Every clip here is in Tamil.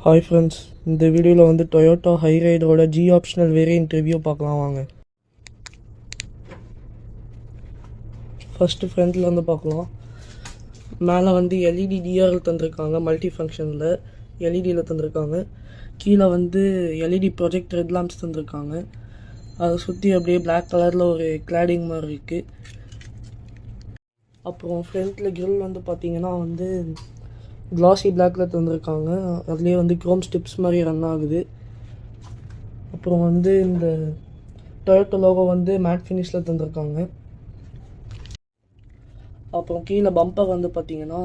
ஹாய் ஃப்ரெண்ட்ஸ், இந்த வீடியோவில் வந்து டொயோட்டா ஹைரைடரோட ஜி ஆப்ஷனல் வேரியன்ட் ரிவ்யூ பார்க்கலாம் வாங்க. ஃபஸ்ட்டு ஃப்ரண்ட்டில் வந்து பார்க்கலாம். மேலே வந்து எல்இடி டிஆர்எல் தந்திருக்காங்க, மல்டி ஃபங்க்ஷனில் எல்இடியில் தந்திருக்காங்க. கீழே வந்து எல்இடி ப்ரொஜெக்ட் ரெட் லேம்ப்ஸ் தந்திருக்காங்க. அதை சுற்றி அப்படியே பிளாக் கலரில் ஒரு கிளாடிங் மாதிரி இருக்குது. அப்புறம் ஃப்ரண்ட்டில் கிரில் வந்து பார்த்திங்கன்னா வந்து கிளாசி பிளாக்கில் தந்திருக்காங்க. அதுலேயே வந்து க்ரோம் ஸ்டிப்ஸ் மாதிரி ரன் ஆகுது. அப்புறம் வந்து இந்த டொயோட்டா லோகோ வந்து மேட் ஃபினிஷில் தந்திருக்காங்க. அப்புறம் கீழே பம்பர் வந்து பார்த்திங்கன்னா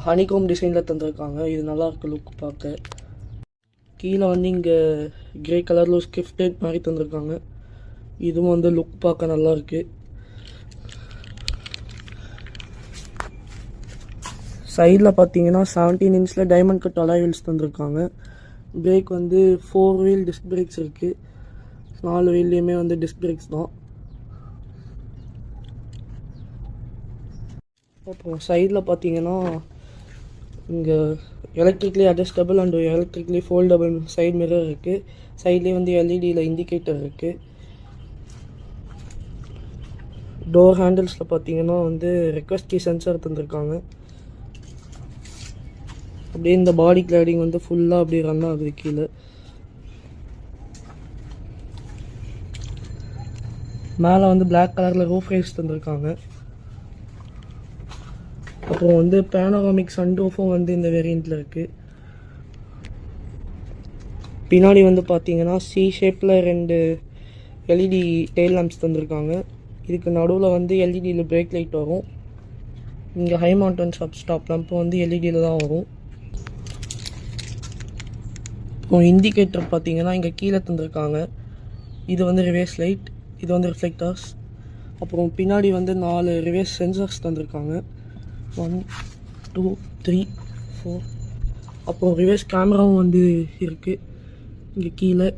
ஹனிகோம் டிசைனில் தந்திருக்காங்க. இது நல்லாயிருக்கு லுக் பார்க்க. கீழே வந்து இங்கே கிரே கலரில் ஒரு ஸ்கிஃப்டட் மாதிரி தந்திருக்காங்க. இதுவும் வந்து லுக் பார்க்க நல்லாயிருக்கு. சைடில் பார்த்தீங்கன்னா 17 இன்ச்சில் டைமண்ட் கட் அலாய் வீல்ஸ் தந்திருக்காங்க. பிரேக் வந்து 4 வீல் டிஸ்க் பிரேக்ஸ் இருக்குது. 4 வீல்லையுமே வந்து டிஸ்க் பிரேக்ஸ் தான். அப்புறம் சைடில் பார்த்தீங்கன்னா இங்கே electrically adjustable and electrically foldable side mirror இருக்குது. சைட்லேயே வந்து எல்இடியில் இண்டிகேட்டர் இருக்குது. டோர் ஹேண்டில்ஸில் பார்த்தீங்கன்னா வந்து ரெக்வஸ்ட் கீ சென்சார் தந்திருக்காங்க. அப்படியே இந்த பாடி கிளாடிங் வந்து ஃபுல்லாக அப்படியே ரன் ஆகுது. கீழே மேலே வந்து பிளாக் கலரில் ரூஃப் ரைஸ் தந்திருக்காங்க. அப்புறம் வந்து பேனோராமிக் சன்ரூஃபும் வந்து இந்த வேரியண்ட்டில் இருக்குது. பின்னாடி வந்து பார்த்தீங்கன்னா சி ஷேப்பில் 2 எல்இடி டெயில் லேம்ப்ஸ் தந்திருக்காங்க. இதுக்கு நடுவில் வந்து எல்இடியில் பிரேக் லைட் வரும். இங்கே ஹை மவுண்டன் ஸ்டாப் லேம்ப் வந்து எல்இடியில் தான் வரும். அப்புறம் இண்டிகேட்டர் பார்த்தீங்கன்னா இங்கே கீழே தந்திருக்காங்க. இது வந்து ரிவேர்ஸ் லைட், இது வந்து ரிஃப்ளெக்டர்ஸ். அப்புறம் பின்னாடி வந்து 4 ரிவேர்ஸ் சென்சர்ஸ் தந்திருக்காங்க. 1 2 3 4. அப்புறம் ரிவேர்ஸ் கேமராவும் வந்து இருக்குது இங்கே கீழே.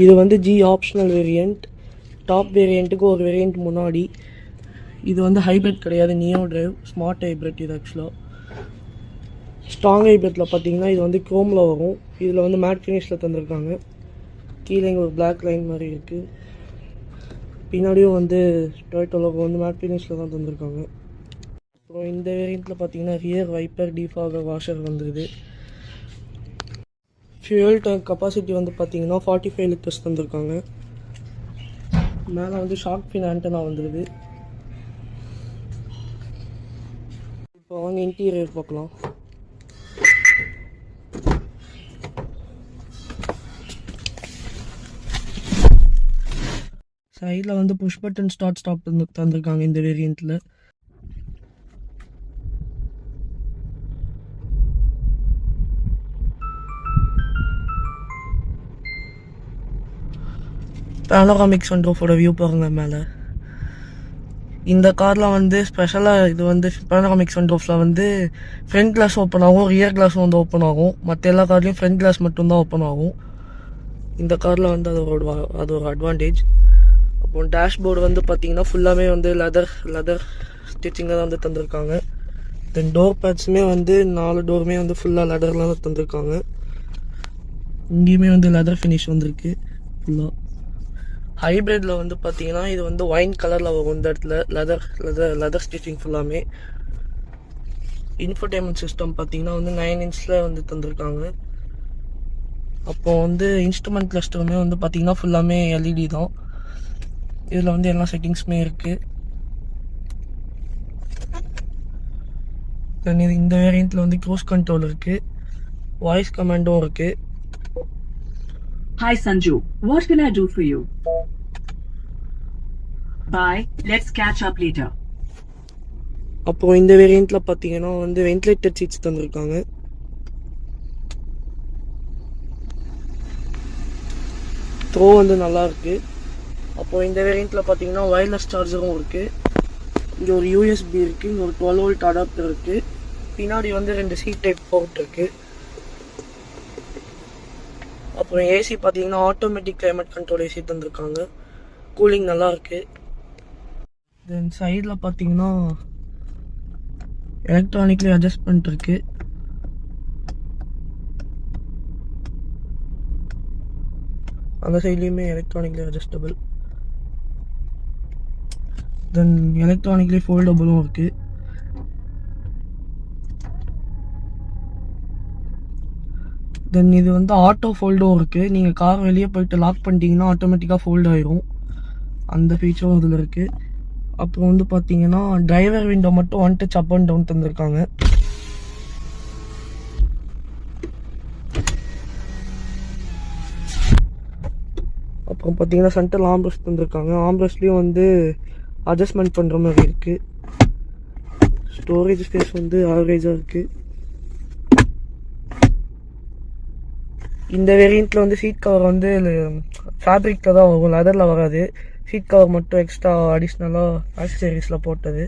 இது வந்து ஜி ஆப்ஷனல் வேரியண்ட். டாப் வேரியண்ட்டுக்கு ஒரு வேரியண்ட் முன்னாடி. இது வந்து ஹைப்ரிட் கிடையாது, நியோ டிரைவ் ஸ்மார்ட் ஹைப்ரிட். இது ஆக்சுவலாக ஸ்ட்ராங் ஹைப்ரிட்டில் பார்த்தீங்கன்னா இது வந்து க்ரோமில் வரும். இதில் வந்து மேட் ஃபினிஷில் தந்திருக்காங்க. கீழே இங்கே ஒரு பிளாக் லைன் மாதிரி இருக்குது. பின்னாடியும் வந்து டொயோட்டா லோகோ வந்து மேட் ஃபினிஷில் தான் தந்திருக்காங்க. அப்புறம் இந்த வேரியண்ட்டில் பார்த்தீங்கன்னா ரியர் வைப்பர் டீஃபாகர் வாஷர் வந்துடுது. ஃபியூயல் டேங்க் கெப்பாசிட்டி வந்து பார்த்தீங்கன்னா 45 லிட்டர்ஸ் தந்திருக்காங்க. மேலே வந்து ஷார்க் ஃபின் ஆண்டனா வந்துடுது. இப்போ வாங்க இன்டீரியர் பார்க்கலாம். சைடில் வந்து புஷ் பட்டன் ஸ்டார்ட் ஸ்டாப் தந்திருக்காங்க இந்த வேரியண்ட்டில். பேனோராமிக் சன்ரூஃபோட வியூ பாருங்கள் மேலே. இந்த காரில் வந்து ஸ்பெஷலாக இது வந்து பேனோராமிக் சன்ரூஃபில் வந்து ஃப்ரண்ட் கிளாஸ் ஓப்பன் ஆகும், ரியர் கிளாஸும் வந்து ஓப்பன் ஆகும். மற்ற எல்லா கார்லேயும் ஃப்ரண்ட் கிளாஸ் மட்டும்தான் ஓப்பன் ஆகும். இந்த காரில் வந்து அது ஒரு அட்வான்டேஜ். அப்புறம் டேஷ்போர்டு வந்து பார்த்திங்கன்னா ஃபுல்லாமே வந்து லெதர் ஸ்டிச்சிங்கில் தான் வந்து தந்திருக்காங்க. தென் டோர் பேட்ஸுமே வந்து 4 டோருமே வந்து ஃபுல்லாக லெதர்லாம் தான் தந்திருக்காங்க. இங்கேயுமே வந்து லெதர் ஃபினிஷ் வந்திருக்கு ஃபுல்லாக. ஹைப்ரிட்டில் வந்து பார்த்தீங்கன்னா இது வந்து ஒயின் கலரில் வரும். இந்த இடத்துல லெதர் ஸ்டிச்சிங் ஃபுல்லாமே. இன்ஃபர்டைன்மெண்ட் சிஸ்டம் பார்த்தீங்கன்னா வந்து 9 இன்ச்சில் வந்து தந்திருக்காங்க. அப்போ வந்து இன்ஸ்ட்ருமெண்ட் கிளஸ்டருமே வந்து பார்த்தீங்கன்னா ஃபுல்லாமே எல்இடி தான். இதில் வந்து எல்லா செட்டிங்ஸுமே இருக்குது. தென் இது இந்த வேரியண்ட்டில் வந்து க்ரூஸ் கண்ட்ரோல் இருக்குது, வாய்ஸ் கமாண்டும் இருக்குது. Hi Sanju, what can I do for you? Bye, let's catch up later. அப்புறம் இந்த வேரியண்ட்டில் பார்த்தீங்கன்னா வந்து வென்டிலேட்டட் சீட்ஸ் தந்திருக்காங்க. த்ரோ வந்து நல்லாயிருக்கு. அப்போது இந்த வேரியண்ட்டில் பார்த்தீங்கன்னா வயர்லெஸ் சார்ஜரும் இருக்குது. இங்கே ஒரு யூஎஸ்பி இருக்குது, இங்கே ஒரு 12 வோல்ட் அடாப்டர் இருக்குது. பின்னாடி வந்து 2 சி டைப் போர்ட் இருக்குது. அப்புறம் ஏசி பார்த்தீங்கன்னா ஆட்டோமேட்டிக் கிளைமேட் கண்ட்ரோல் ஏசி தந்திருக்காங்க. கூலிங் நல்லாயிருக்கு. தென் சைடில் பார்த்தீங்கன்னா எலக்ட்ரானிக்லி அட்ஜஸ்ட்மெண்ட் இருக்குது. அந்த சைட்லேயுமே எலக்ட்ரானிக்லி அட்ஜஸ்டபிள். தென் எலக்ட்ரானிக்லி ஃபோல்டபுளும் இருக்குது. தென் இது வந்து ஆட்டோ ஃபோல்டும் இருக்குது. நீங்கள் கார் வெளியே போயிட்டு லாக் பண்ணிட்டீங்கன்னா ஆட்டோமேட்டிக்காக ஃபோல்ட் ஆயிரும். அந்த ஃபீச்சரும் இதில் இருக்குது. அப்புறம் வந்து பார்த்தீங்கன்னா டிரைவர் விண்டோ மட்டும் 1 டச் அப் அண்ட் டவுன் தந்திருக்காங்க. அப்புறம் பார்த்தீங்கன்னா சென்ட்ரல் ஆம்ரெஸ்ட் தந்திருக்காங்க. ஆம்ரெஸ்ட்லேயும் வந்து அட்ஜஸ்ட்மெண்ட் பண்ணுற மாதிரி இருக்குது. ஸ்டோரேஜ் ஸ்பேஸ் வந்து ஆவரேஜாக இருக்குது. இந்த வேரியண்ட்டில் வந்து சீட் கவர் வந்து ஃபேப்ரிக்கில் தான் வரும், லெதரில் வராது. சீட் கவர் மட்டும் எக்ஸ்ட்ரா அடிஷ்னலாக ஆக்சசரிஸில் போட்டது.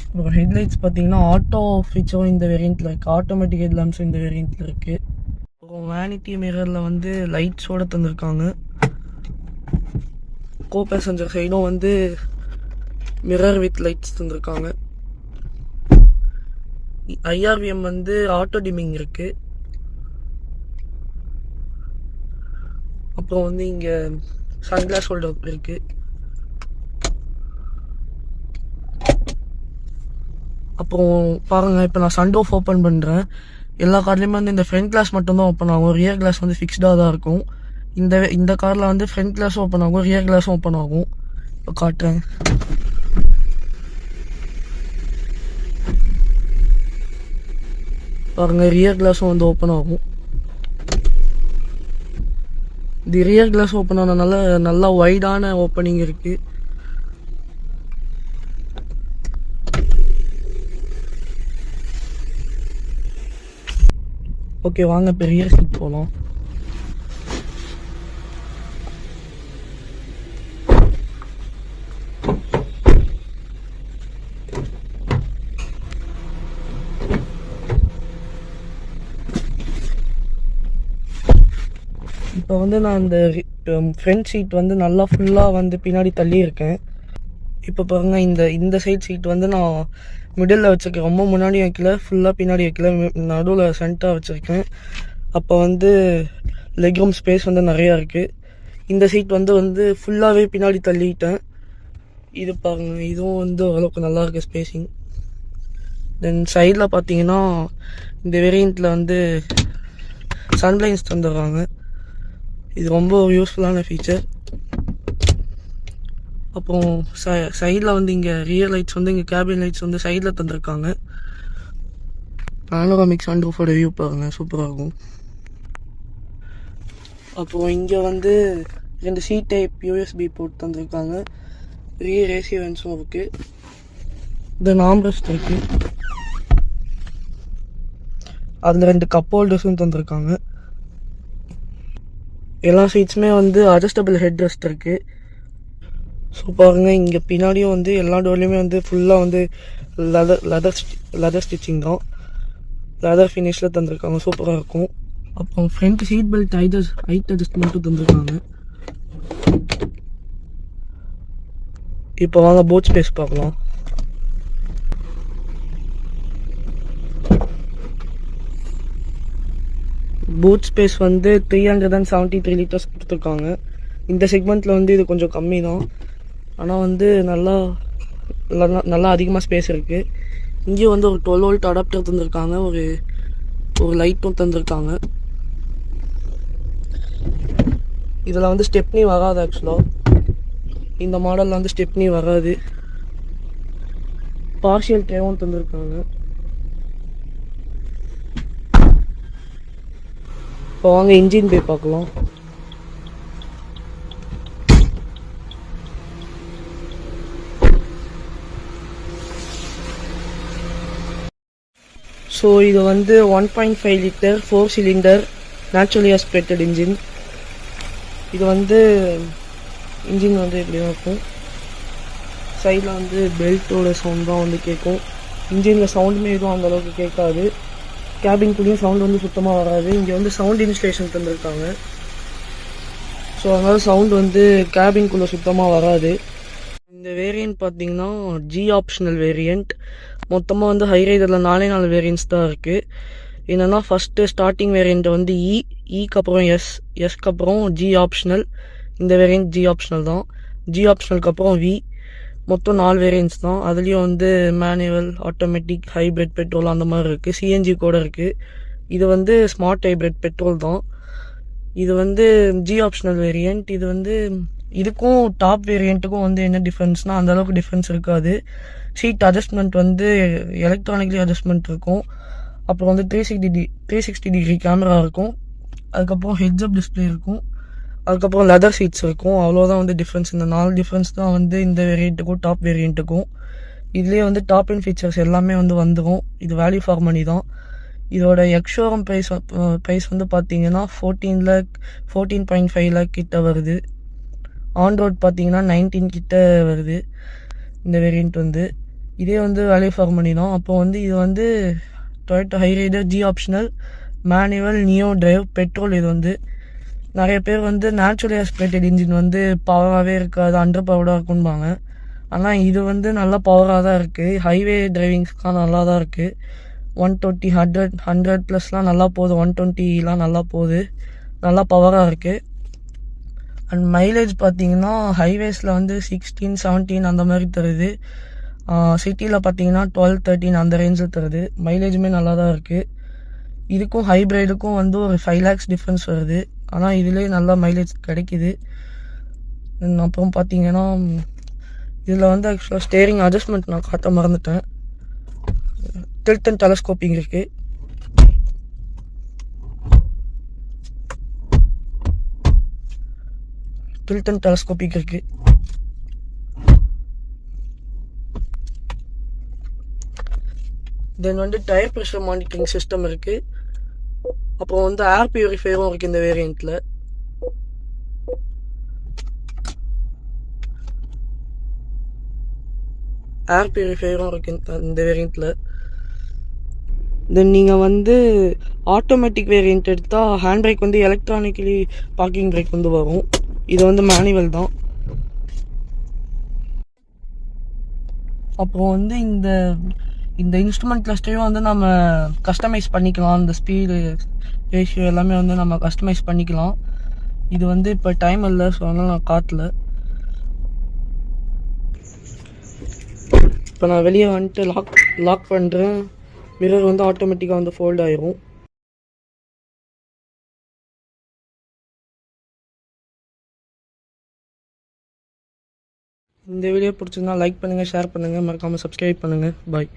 அப்புறம் ஹெட்லைட்ஸ் பார்த்தீங்கன்னா ஆட்டோ ஃபீச்சரும் இந்த வேரியண்ட்டில் இருக்குது. ஆட்டோமேட்டிக் ஹெட் லேம்ப்ஸும் இந்த வேரியண்ட்டில் இருக்குது. அப்புறம் வேனிட்டி மிரரில் வந்து லைட்ஸோடு தந்திருக்காங்க. கோ பேசஞ்சர் சைடும் வந்து மிரர் வித் லைட்ஸ் தந்திருக்காங்க. IRVM வந்து ஆட்டோ டிமிங் இருக்குது. அப்புறம் வந்து இங்கே சன்கிளாஸ் ஹோல்டர் இருக்குது. அப்புறம் பாருங்கள், இப்போ நான் சன்ரூஃப் ஓப்பன் பண்ணுறேன். எல்லா கார்லேயுமே வந்து இந்த ஃப்ரண்ட் கிளாஸ் மட்டும்தான் ஓப்பன் ஆகும். ரியர் கிளாஸ் வந்து ஃபிக்ஸ்டாக தான் இருக்கும். இந்த காரில் வந்து ஃப்ரண்ட் கிளாஸும் ஓப்பன் ஆகும், ரியர் கிளாஸும் ஓப்பன் ஆகும். இப்போ காட்டுறேன். பாருங்கள், ரியர் கிளாஸும் வந்து ஓப்பன் ஆகும். இது ரியர் கிளாஸ் ஓப்பன் ஆனதுனால நல்லா வைடான ஓப்பனிங் இருக்குது. ஓகே, வாங்க இப்போ ரியர் சீட் போகலாம். இப்போ வந்து நான் இந்த ஃப்ரண்ட் சீட் வந்து நல்லா ஃபுல்லாக வந்து பின்னாடி தள்ளி இருக்கேன். இப்போ பாருங்கள், இந்த சைட் சீட் வந்து நான் மிடில் வச்சுருக்கேன். ரொம்ப முன்னாடி வைக்கல, ஃபுல்லாக பின்னாடி வைக்கல, நடுவில் சென்டராக வச்சுருக்கேன். அப்போ வந்து லெக் ரூம் ஸ்பேஸ் வந்து நிறையா இருக்குது. இந்த சீட் வந்து ஃபுல்லாகவே பின்னாடி தள்ளிட்டேன். இது பாருங்கள், இதுவும் வந்து ஓரளவுக்கு நல்லா இருக்குது ஸ்பேஸிங். தென் சைடில் பார்த்தீங்கன்னா இந்த வேரியண்ட்டில் வந்து சன்லைன்ஸ் தந்துடுறாங்க. இது ரொம்ப யூஸ்ஃபுல்லான ஃபீச்சர். அப்புறம் சைடில் வந்து இங்கே ரியர் லைட்ஸ் வந்து இங்கே கேபின் லைட்ஸ் வந்து சைடில் தந்திருக்காங்க. பேனோராமிக் சன்ரூஃபோட வியூ பாருங்கள், சூப்பராக இருக்கும். அப்புறம் இங்கே வந்து 2 C டைப் USB போர்ட் தந்திருக்காங்க. ரியர் ஏசி வென்ஸும் இருக்குது. தென் ஆம்ரெஸ்ட் இருக்குது. அதில் 2 கப் ஹோல்டர்ஸும் தந்திருக்காங்க. எல்லா சீட்ஸுமே வந்து அட்ஜஸ்டபிள் ஹெட் ரெஸ்ட் இருக்குது. ஸோ பாருங்கள், இங்கே பின்னாடியும் வந்து எல்லா டோர்லேயுமே வந்து ஃபுல்லாக வந்து லெதர் ஸ்டிச்சிங் தான். லெதர் ஃபினிஷில் தந்திருக்காங்க, சூப்பராக இருக்கும். அப்புறம் ஃப்ரண்ட் சீட் பெல்ட் ஹைட் அட்ஜஸ்ட்மெண்ட்டும் தந்திருக்காங்க. இப்போ வாங்க போட் ஸ்பேஸ் பார்க்கலாம். பூட் ஸ்பேஸ் வந்து 373 லிட்டர்ஸ் கொடுத்துருக்காங்க. இந்த செக்மெண்ட்டில் வந்து இது கொஞ்சம் கம்மி தான், ஆனால் வந்து நல்லா அதிகமாக ஸ்பேஸ் இருக்குது. இங்கேயும் வந்து ஒரு 12 வோல்ட் அடாப்டர் தந்திருக்காங்க. ஒரு லைட்டும் தந்திருக்காங்க. இதில் வந்து ஸ்டெப்னி வராது. ஆக்சுவலாக இந்த மாடலில் வந்து ஸ்டெப்னி வராது. பார்ஷியல் ட்ரேவும் தந்திருக்காங்க. இப்போ வாங்க இன்ஜின் பே பார்க்கலாம். ஸோ இது வந்து 1.5 litre 4 cylinder naturally aspirated engine. இது வந்து இன்ஜின் வந்து இப்படி தான் இருக்கும். சைடில் வந்து பெல்ட்டோட சவுண்ட் தான் வந்து கேட்கும். இன்ஜினில் சவுண்டுமே எதுவும் அந்தளவுக்கு கேட்காது. கேபின்குள்ளேயும் சவுண்ட் வந்து சுத்தமாக வராது. இங்கே வந்து சவுண்ட் இன்ஸ்டலேஷன் தந்திருக்காங்க. ஸோ அதனால் சவுண்ட் வந்து கேபின்குள்ளே சுத்தமாக வராது. இந்த வேரியண்ட் பார்த்தீங்கன்னா G ஆப்ஷனல் வேரியண்ட். மொத்தமாக வந்து ஹைரைடரில் 4 வேரியண்ட்ஸ் தான் இருக்குது. என்னென்னா ஃபஸ்ட்டு ஸ்டார்டிங் வேரியண்ட் வந்து இக்கு அப்புறம் எஸ், எஸ்க்கு அப்புறம் ஜி ஆப்ஷனல். இந்த வேரியண்ட் ஜி ஆப்ஷனல் தான். ஜி ஆப்ஷனலுக்கு அப்புறம் வி. மொத்தம் 4 வேரியன்ட்ஸ் தான். அதுலேயும் வந்து மேனுவல், ஆட்டோமேட்டிக், ஹைப்ரிட், பெட்ரோல் அந்த மாதிரி இருக்குது. சிஎன்ஜி கூட இருக்குது. இது வந்து ஸ்மார்ட் ஹைப்ரிட் பெட்ரோல் தான். இது வந்து ஜி ஆப்ஷனல் வேரியண்ட். இது வந்து இதுக்கும் டாப் வேரியண்ட்டுக்கும் வந்து என்ன டிஃப்ரென்ஸ்னால் அந்தளவுக்கு டிஃப்ரென்ஸ் இருக்காது. சீட் அட்ஜஸ்ட்மெண்ட் வந்து எலக்ட்ரானிக்லி அட்ஜஸ்ட்மெண்ட் இருக்கும். அப்புறம் வந்து 360 டிகிரி கேமரா இருக்கும். அதுக்கப்புறம் ஹெட்ஸ்அப் டிஸ்பிளே இருக்கும். அதுக்கப்புறம் லெதர் சீட்ஸ் இருக்கும். அவ்வளோதான் வந்து டிஃப்ரென்ஸ். இந்த 4 டிஃப்ரென்ஸ் தான் வந்து இந்த வேரியண்ட்டுக்கும் டாப் வேரியண்ட்டுக்கும். இதுலேயே வந்து டாப் அண்ட் ஃபீச்சர்ஸ் எல்லாமே வந்து வந்துடும். இது வேல்யூ ஃபார் மணி தான். இதோட எக்ஷோரூம் ப்ரைஸ் வந்து பார்த்தீங்கன்னா 14.5 லேக் கிட்ட வருது. ஆன் ரோட் பார்த்தீங்கன்னா 19 கிட்ட வருது இந்த வேரியண்ட் வந்து. இதே வந்து வேல்யூ ஃபார் மணி தான். அப்போ வந்து இது வந்து Toyota Hyryder G optional, manual, neo drive, petrol. இது வந்து நிறைய பேர் வந்து நேச்சுரலி ஆஸ்பிரேட்டட் இன்ஜின் வந்து பவராகவே இருக்காது, அண்டர் பவர்டாக இருக்கும்பாங்க. ஆனால் இது வந்து நல்லா பவராக தான் இருக்குது. ஹைவே டிரைவிங்ஸ்லாம் நல்லா தான் இருக்குது. 120, 100 ப்ளஸ்லாம் நல்லா போகுது. 120லாம் நல்லா போகுது. நல்லா பவராக இருக்குது. அண்ட் மைலேஜ் பார்த்தீங்கன்னா ஹைவேஸில் வந்து 16, 17 அந்த மாதிரி தருது. சிட்டியில் பார்த்தீங்கன்னா 12, 13 அந்த ரேஞ்சில் தருது. மைலேஜுமே நல்லா தான் இருக்குது. இதுக்கும் ஹைப்ரைடுக்கும் வந்து ஒரு 5 lakhs டிஃப்ரென்ஸ் வருது. ஆனால் இதுலேயே நல்லா மைலேஜ் கிடைக்கிது. அப்புறம் பார்த்தீங்கன்னா இதில் வந்து ஆக்சுவலாக ஸ்டேரிங் அட்ஜஸ்ட்மெண்ட் நான் காட்ட மறந்துட்டேன். டில்ட் அண்ட் டெலஸ்கோப்பிங் இருக்குது. டில்ட் அண்ட் டெலஸ்கோப்பிங் இருக்குது. தென் வந்து டயர் ப்ரெஷர் மானிட்டரிங் சிஸ்டம் இருக்குது. அப்புறம் வந்து ஏர் பியூரிஃபையரும் இருக்குது இந்த வேரியண்ட்டில். ஏர் பியூரிஃபையரும் இருக்குது இந்த வேரியண்ட்டில். தென் நீங்கள் வந்து ஆட்டோமேட்டிக் வேரியண்ட் எடுத்தால் ஹேண்ட் பிரேக் வந்து எலக்ட்ரானிக்கலி பார்க்கிங் பிரேக் வந்து வரும். இது வந்து மேனுவல் தான். அப்புறம் வந்து இந்த இன்ஸ்ட்ருமெண்ட் கிளஸ்டரையும் வந்து நம்ம கஸ்டமைஸ் பண்ணிக்கலாம். இந்த ஸ்பீடு ரேஷியோ எல்லாமே வந்து நம்ம கஸ்டமைஸ் பண்ணிக்கலாம். இது வந்து இப்போ டைம் இல்லை, ஸோ அதனால் நான் காட்டல. இப்போ நான் வெளியே வந்துட்டு லாக் பண்ணுறேன். மிரர் வந்து ஆட்டோமேட்டிக்காக வந்து ஃபோல்ட் ஆயிரும். இந்த வீடியோ பிடிச்சிருந்தா லைக் பண்ணுங்கள், ஷேர் பண்ணுங்கள், மறக்காமல் சப்ஸ்கிரைப் பண்ணுங்கள். பாய்.